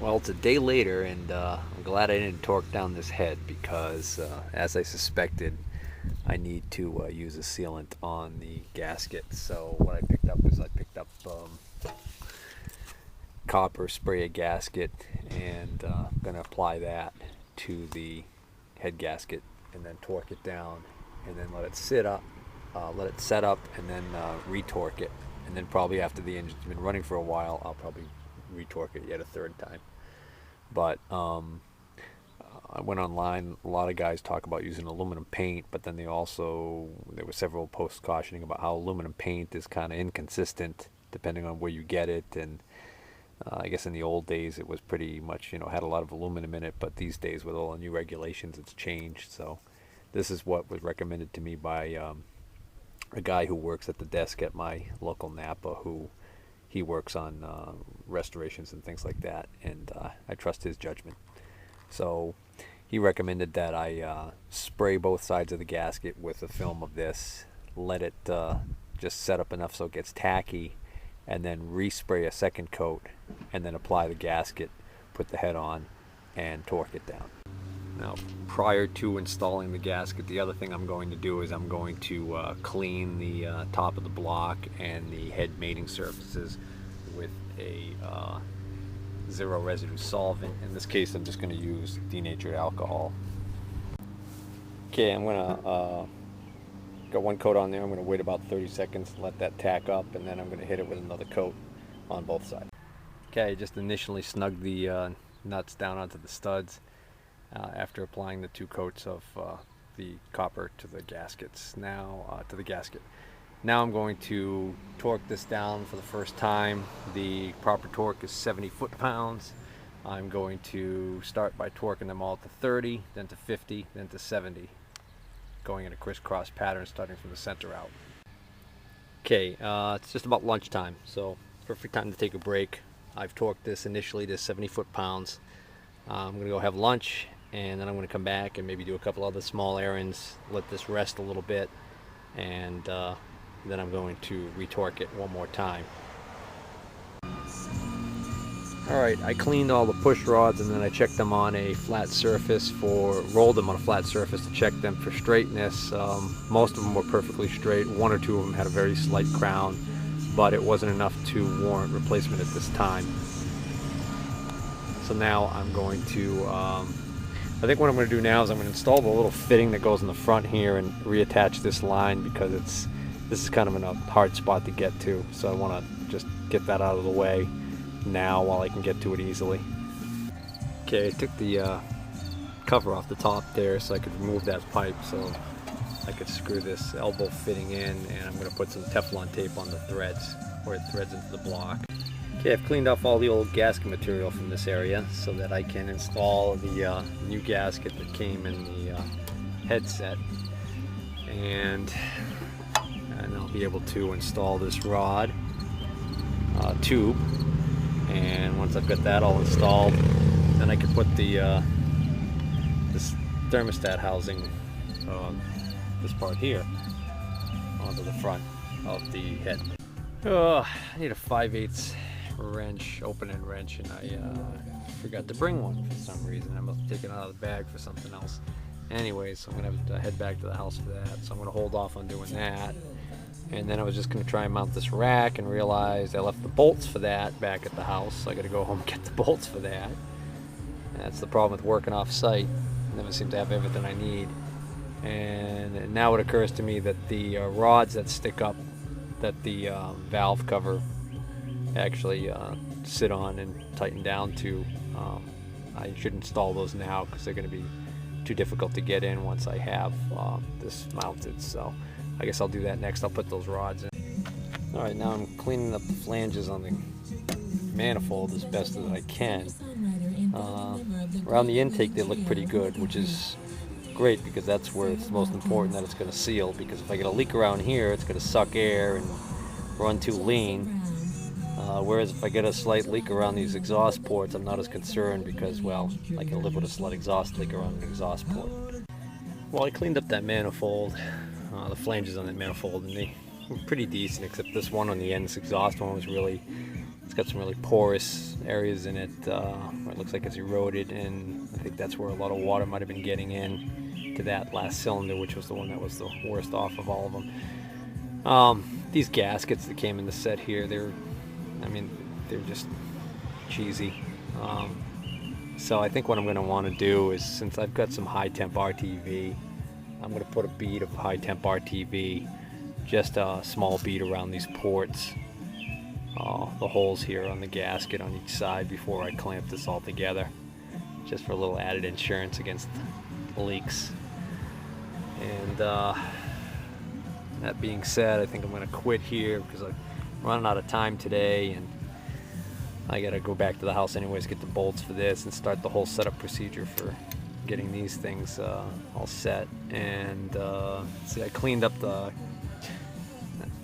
Well, it's a day later, and I'm glad I didn't torque down this head because, as I suspected, I need to use a sealant on the gasket. So what I picked up is I picked up copper, spray a gasket, and I'm going to apply that to the head gasket and then torque it down, and then let it sit up, let it set up, and then retorque it. And then probably after the engine's been running for a while, I'll probably retorque it yet a third time. But I went online. A lot of guys talk about using aluminum paint, but then there were several posts cautioning about how aluminum paint is kind of inconsistent depending on where you get it. And I guess in the old days it was pretty much, had a lot of aluminum in it, but these days with all the new regulations it's changed. So this is what was recommended to me by a guy who works at the desk at my local Napa, who he works on restorations and things like that, and I trust his judgment. So he recommended that I spray both sides of the gasket with a film of this, let it just set up enough so it gets tacky, and then respray a second coat, and then apply the gasket, put the head on, and torque it down. Now, prior to installing the gasket, the other thing I'm going to do is I'm going to clean the top of the block and the head mating surfaces with a zero residue solvent. In this case, I'm just going to use denatured alcohol. Okay, I'm going to got one coat on there. I'm going to wait about 30 seconds, let that tack up, and then I'm going to hit it with another coat on both sides. Okay, just initially snug the nuts down onto the studs after applying the 2 coats of the copper to the gaskets. Now to the gasket. Now I'm going to torque this down for the first time. The proper torque is 70 foot-pounds. I'm going to start by torquing them all to 30, then to 50, then to 70, going in a crisscross pattern starting from the center out. Okay, it's just about lunchtime, so perfect time to take a break. I've torqued this initially to 70 foot-pounds. I'm going to go have lunch, and then I'm going to come back and maybe do a couple other small errands, let this rest a little bit, and then I'm going to retorque it one more time. Alright, I cleaned all the push rods and then I checked them on a flat surface rolled them on a flat surface to check them for straightness. Most of them were perfectly straight. 1 or 2 of them had a very slight crown, but it wasn't enough to warrant replacement at this time. So now I'm going to, I think what I'm going to do now is I'm going to install the little fitting that goes in the front here and reattach this line, because this is kind of in a hard spot to get to, so I want to just get that out of the way now while I can get to it easily. Okay, I took the cover off the top there so I could remove that pipe so I could screw this elbow fitting in, and I'm going to put some Teflon tape on the threads where it threads into the block. Okay, I've cleaned off all the old gasket material from this area so that I can install the new gasket that came in the headset, and I'll be able to install this rod tube, and once I've got that all installed, then I can put the this thermostat housing, this part here, onto the front of the head. I need a 5/8 wrench, open-end wrench, and I forgot to bring one for some reason. I must have taken it out of the bag for something else. Anyways, so I'm going to have to head back to the house for that, so I'm going to hold off on doing that. And then I was just going to try and mount this rack and realized I left the bolts for that back at the house, so I got to go home and get the bolts for that. And that's the problem with working off site. I never seem to have everything I need. And now it occurs to me that the rods that stick up, that the valve cover actually sit on and tighten down to, I should install those now because they're going to be too difficult to get in once I have this mounted. So I guess I'll do that next. I'll put those rods in. Alright, now I'm cleaning up the flanges on the manifold as best as I can. Around the intake they look pretty good, which is great because that's where it's most important that it's going to seal, because if I get a leak around here it's going to suck air and run too lean. Whereas if I get a slight leak around these exhaust ports, I'm not as concerned because, well, I can live with a slight exhaust leak around an exhaust port. Well, I cleaned up that manifold, the flanges on that manifold, and they were pretty decent, except this one on the end, this exhaust one, was really It's got some really porous areas in it where it looks like it's eroded, and I think that's where a lot of water might have been getting in to that last cylinder, which was the one that was the worst off of all of them. These gaskets that came in the set here, they're just cheesy. So I think what I'm going to want to do is, since I've got some high temp RTV, I'm going to put a bead of high temp RTV, just a small bead around these ports, the holes here on the gasket on each side, before I clamp this all together, just for a little added insurance against leaks. And that being said, I think I'm going to quit here because I'm running out of time today, and I got to go back to the house anyways, get the bolts for this, and start the whole setup procedure for getting these things all set. And see, I cleaned up the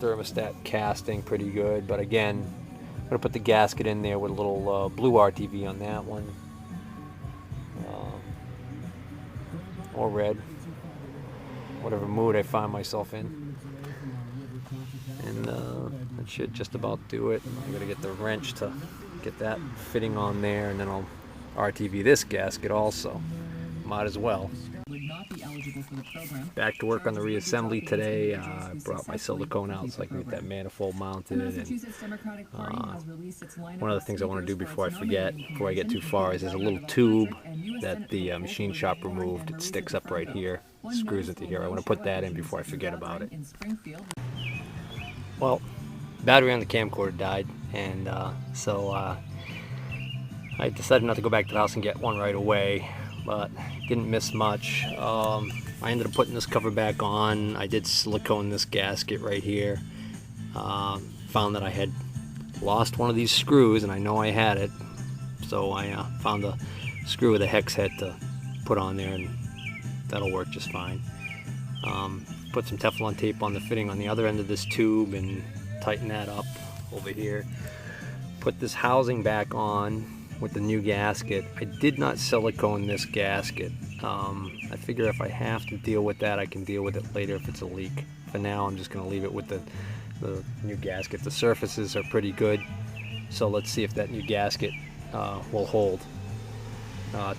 thermostat casting pretty good, but again, I'm going to put the gasket in there with a little blue RTV on that one, or red, whatever mood I find myself in. And that should just about do it. I'm going to get the wrench to get that fitting on there, and then I'll RTV this gasket also. Might as well. Back to work on the reassembly today. I brought my silicone out so I can get that manifold mounted. And one of the things I want to do before I forget, before I get too far, is there's a little tube that the machine shop removed. It sticks up right here, screws into here. I want to put that in before I forget about it. Well, battery on the camcorder died, and so I decided not to go back to the house and get one right away, but didn't miss much. I ended up putting this cover back on. I did silicone this gasket right here. Found that I had lost one of these screws, and I know I had it, so I found a screw with a hex head to put on there, and that'll work just fine. Put some Teflon tape on the fitting on the other end of this tube and tighten that up over here. Put this housing back on with the new gasket. I did not silicone this gasket. I figure if I have to deal with that, I can deal with it later if it's a leak. For now, I'm just going to leave it with the new gasket. The surfaces are pretty good, so let's see if that new gasket will hold.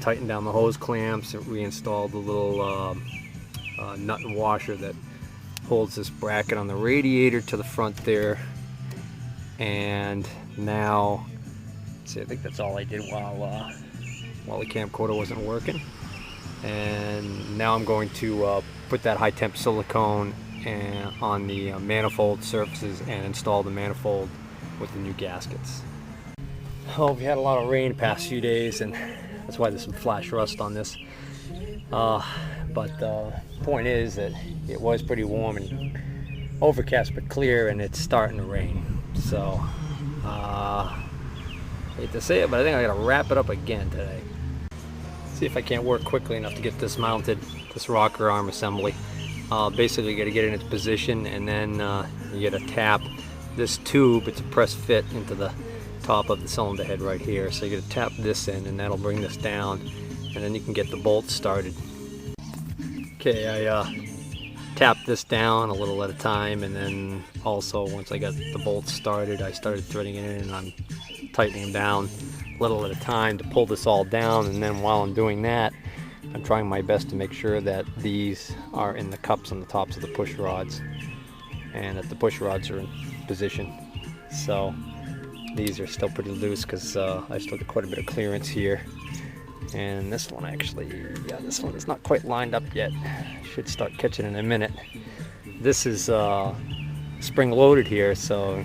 Tighten down the hose clamps and reinstall the little nut and washer that holds this bracket on the radiator to the front there. And now, see, I think that's all I did while the camcorder wasn't working. And now I'm going to put that high temp silicone on the manifold surfaces and install the manifold with the new gaskets. Oh, we had a lot of rain the past few days, and that's why there's some flash rust on this. But the point is that it was pretty warm and overcast but clear, and it's starting to rain. So, hate to say it, but I think I gotta wrap it up again today. See if I can't work quickly enough to get this mounted, this rocker arm assembly. Basically, you gotta get in its position, and then you gotta tap this tube. It's a press fit into the top of the cylinder head right here. So you gotta tap this in, and that'll bring this down, and then you can get the bolts started. Okay, I tapped this down a little at a time, and then also once I got the bolts started, I started threading it in, and I'm tightening them down a little at a time to pull this all down. And then while I'm doing that, I'm trying my best to make sure that these are in the cups on the tops of the push rods, and that the push rods are in position. So these are still pretty loose because I still got quite a bit of clearance here. And this one actually, yeah, this one is not quite lined up yet. Should start catching in a minute. This is spring loaded here, so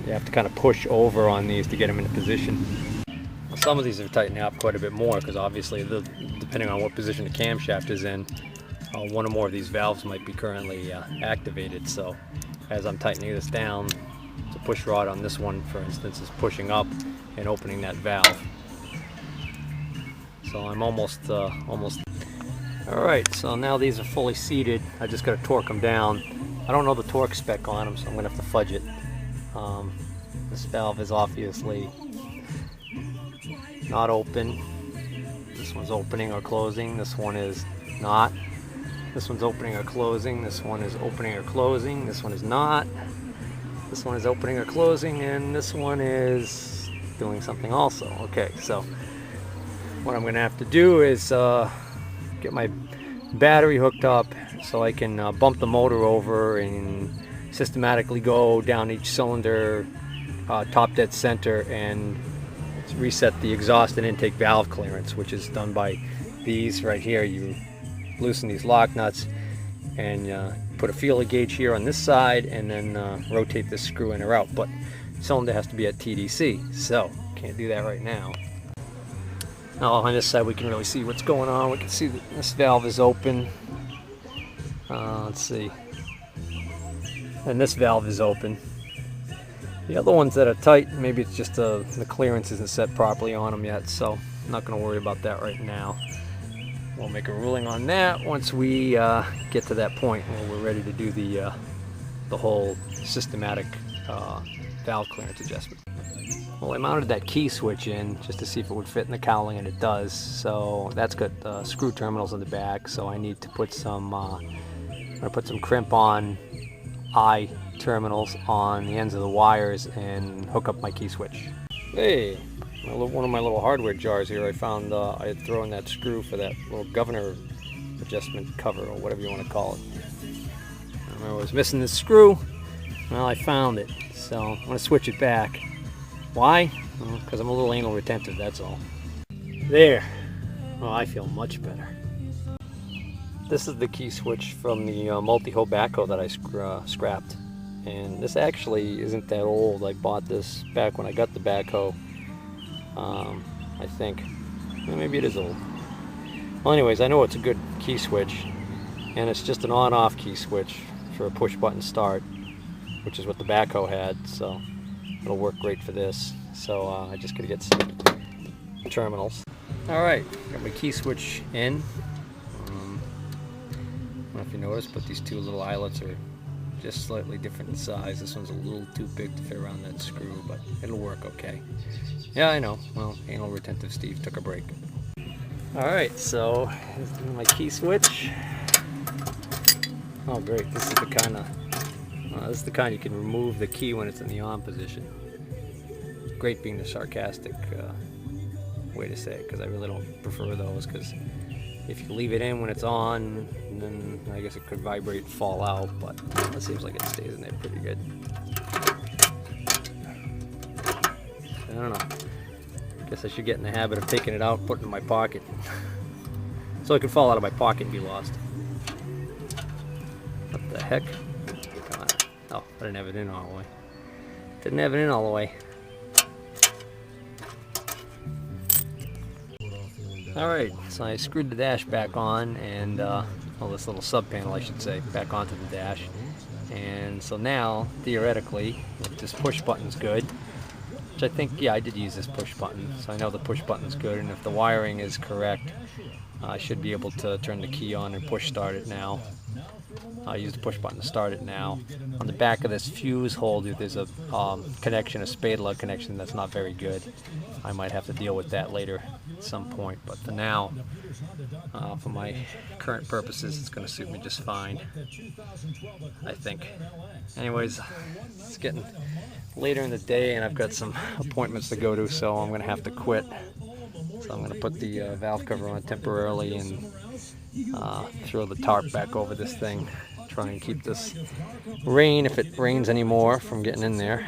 you have to kind of push over on these to get them into position. Some of these are tightening up quite a bit more because obviously, depending on what position the camshaft is in, one or more of these valves might be currently activated. So as I'm tightening this down, the push rod on this one, for instance, is pushing up and opening that valve. So I'm almost. Alright, so now these are fully seated. I just got to torque them down. I don't know the torque spec on them, so I'm going to have to fudge it. This valve is obviously not open. This one's opening or closing. This one is not. This one's opening or closing. This one is opening or closing. This one is not. This one is opening or closing, and this one is doing something also. Okay, so what I'm going to have to do is get my battery hooked up so I can bump the motor over and systematically go down each cylinder, top dead center, and reset the exhaust and intake valve clearance, which is done by these right here. You loosen these lock nuts and put a feeler gauge here on this side, and then rotate this screw in or out. But cylinder has to be at TDC, so can't do that right now. Now on this side we can really see what's going on. We can see that this valve is open. Let's see. And this valve is open. The other ones that are tight, maybe it's just the clearance isn't set properly on them yet, so I'm not going to worry about that right now. We'll make a ruling on that once we get to that point where we're ready to do the whole systematic valve clearance adjustment. Well, I mounted that key switch in just to see if it would fit in the cowling, and it does. So that's got screw terminals in the back, so I need to put some I'm going to put some crimp-on eye terminals on the ends of the wires and hook up my key switch. Hey, one of my little hardware jars here, I found I had thrown that screw for that little governor adjustment cover, or whatever you want to call it. I remember I was missing this screw. Well, I found it, so I'm going to switch it back. Why? Well, because I'm a little anal retentive, that's all. There. Oh, I feel much better. This is the key switch from the multi-hole backhoe that I scrapped. And this actually isn't that old. I bought this back when I got the backhoe. I think. Well, maybe it is old. Well, anyways, I know it's a good key switch. And it's just an on-off key switch for a push-button start, which is what the backhoe had. So it'll work great for this. So I just gotta get some terminals. Alright, got my key switch in. I don't know if you noticed, but these two little eyelets are just slightly different in size. This one's a little too big to fit around that screw, but it'll work okay. Yeah, I know. Well, anal retentive Steve took a break. Alright, so here's my key switch. Oh great, this is the kind you can remove the key when it's in the on position. Great being the sarcastic way to say it, because I really don't prefer those, because if you leave it in when it's on, then I guess it could vibrate and fall out, but it seems like it stays in there pretty good. I don't know. I guess I should get in the habit of taking it out, putting it in my pocket, so it can fall out of my pocket and be lost. What the heck? Oh, I didn't have it in all the way. Didn't have it in all the way. Alright, so I screwed the dash back on, and well, this little sub panel I should say, back onto the dash. And so now, theoretically, if this push button's good, which I think, yeah, I did use this push button, so I know the push button's good, and if the wiring is correct, I should be able to turn the key on and push start it now. I use the push button to start it now. On the back of this fuse holder, there's a connection, a spade lug connection that's not very good. I might have to deal with that later at some point, but for now, for my current purposes, it's going to suit me just fine, I think. Anyways, it's getting later in the day and I've got some appointments to go to, so I'm going to have to quit. So I'm going to put the valve cover on temporarily and throw the tarp back over this thing. Try and keep this rain, if it rains anymore, from getting in there.